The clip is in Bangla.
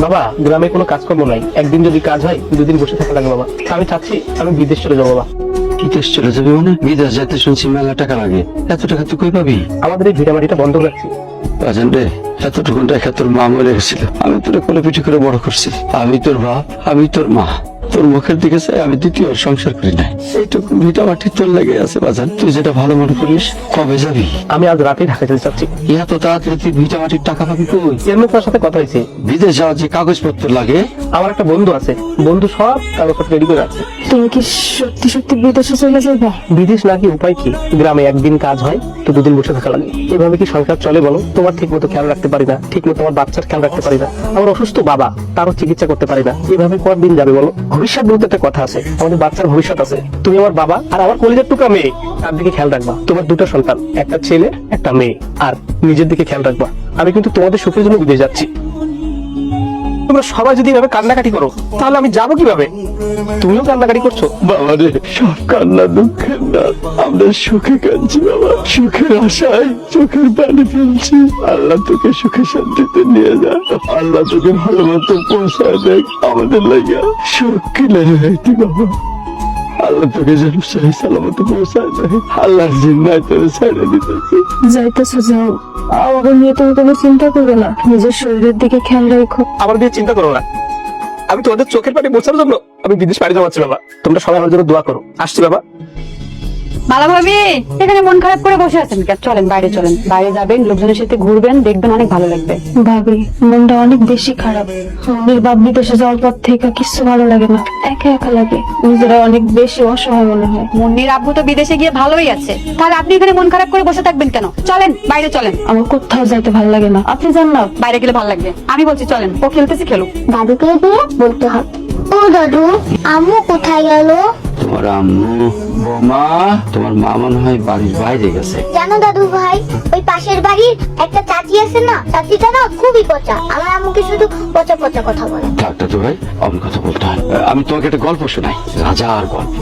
বাবা গ্রামে কোনো কাজকর্ম নাই, একদিন যদি কাজ হয় দুদিন বসে থাকা লাগে বাবা। আমি চাচ্ছি আমি বিদেশ চলে যাবো বাবা। বিদেশ চলে যাবে মানে? বিদেশ যেতে শুনছি মেলা টাকা লাগে, এত টাকা তুই কই পাবি? আমাদের এই ভিটামাটিটা বন্ধ রাখছি। বাজান রে, এতটুকু টাকা তোর মা মরে গেছিল, আমি তোর কোলে পিঠে করে বড় করছি। আমি তোর বাপ, আমি তোর মা, তোর মুখের দিকে চাই আমি দ্বিতীয় সংসার করি নাই। এইটুকু ভিটা মাটি তোর লেগে আছে বাজান, তুই যেটা ভালো মনে করিস। কবে যাবি? আমি আজ রাতেই ঢাকা যেতে চাচ্ছি। এত তাড়াতাড়ি তুই ভিটা মাটির টাকা পাবি কই? চেয়ারম্যান সাথে কথা হয়েছে, বিদেশ যাওয়ার যে কাগজপত্র লাগে। আমার একটা বন্ধু আছে, বন্ধু সব কাগজপত্র রেডি করে আছে। তুমি কি সত্যি সত্যি বিদেশে চলে যাবে? বিদেশ নাকি উপায় কি? গ্রামে একদিন কাজ হয় তো দুদিন বসে থাকা লাগে। এভাবে কি সংসার চলে বলো? তোমার ঠিক মতো খেয়াল রাখতে পারি না, ঠিক মতো আমার বাচ্চার খেয়াল রাখতে পারি না, আমার অসুস্থ বাবা তারও চিকিৎসা করতে পারি না। এভাবে কতদিন যাবে বলো? ভবিষ্যৎ বলতে একটা কথা আছে, আমাদের বাচ্চার ভবিষ্যৎ আছে। তুমি আমার বাবা আর আমার কলিজার টুকরা মেয়ে, তার দিকে খেয়াল রাখবা। তোমার দুটো সন্তান, একটা ছেলে একটা মেয়ে, আর নিজের দিকে খেয়াল রাখবা। আমি কিন্তু তোমাদের সুখের জন্য বিদেশ যাচ্ছি। তোমরা সবাই যদি এভাবে কান্নাকাটি করো তাহলে আমি যাবো কিভাবে? তুমিও কান্নাকাটি করছো। বাবা রে, সব কান্না দুঃখের না, আমরা সুখে কাঁদছি বাবা, সুখের আশায় চোখের পানি ফেলছি। আল্লাহ তোকে সুখে শান্তিতে নিয়ে যা, আল্লাহ তোকে ভালো মতো পৌঁছায় দেখ। আমাদের লাগিয়া সুখ কিনে রাখতি বাবা, আল্লাহ তোকে যেন সহি সালামত পৌঁছায় দেয়। আল্লাহর জিন্নায় তোর ছেড়ে দিতেছে। যাইতেছো যাও, আমাকে নিয়ে তুমি কোনো চিন্তা করবে না, নিজের শরীরের দিকে খেয়াল রাখো। আমার দিয়ে চিন্তা করো না, আমি তোমাদের চোখের পানি বোঝার জন্য আমি বিদেশ পাড়ি জমাচ্ছি বাবা। তোমরা সবাই আমার জন্য দোয়া করো। আসছি বাবা। মালা ভাবি, এখানে মন খারাপ করে বসে আছেন কেন? চলেন বাইরে, চলেন বাইরে যাবেন, লোকজনের সাথে ঘুরবেন, দেখবেন অনেক ভালো লাগবে। ভাবি, মনটা অনেক বেশি খারাপ। মনির বাপ বিদেশে যাওয়ার পর থেকে কিছু ভালো লাগে না, একা একা লাগে, নিজেরা অনেক বেশি অসহায় মনে হয়। মুন্নির আব্বু তো বিদেশে গিয়ে ভালোই আছে, তাহলে আপনি এখানে মন খারাপ করে বসে থাকবেন কেন? চলেন বাইরে চলেন। আমার কোথাও যাইতে ভালো লাগে না, আপনি যান না। বাইরে গেলে ভালো লাগবে, আমি বলছি চলেন। ও খেলতেছি খেলুক। দাদুকে দিয়ে বলতে হবে। ও দাদু, আম্মু কোথায় গেল? তোমার আম্মু বৌমা, তোমার মা মনে হয় বাড়ির বাইরে গেছে। জানো দাদু ভাই, ওই পাশের বাড়ির একটা চাচি আছে না, চাচিটা না খুবই পচা। আমার আম্মুকে শুধু পচা পচা কথা বলে। ডাক্তার তো ভাই, অমন কথা বলতে হয়। আমি তোমাকে একটা গল্প শোনাই, রাজার গল্প।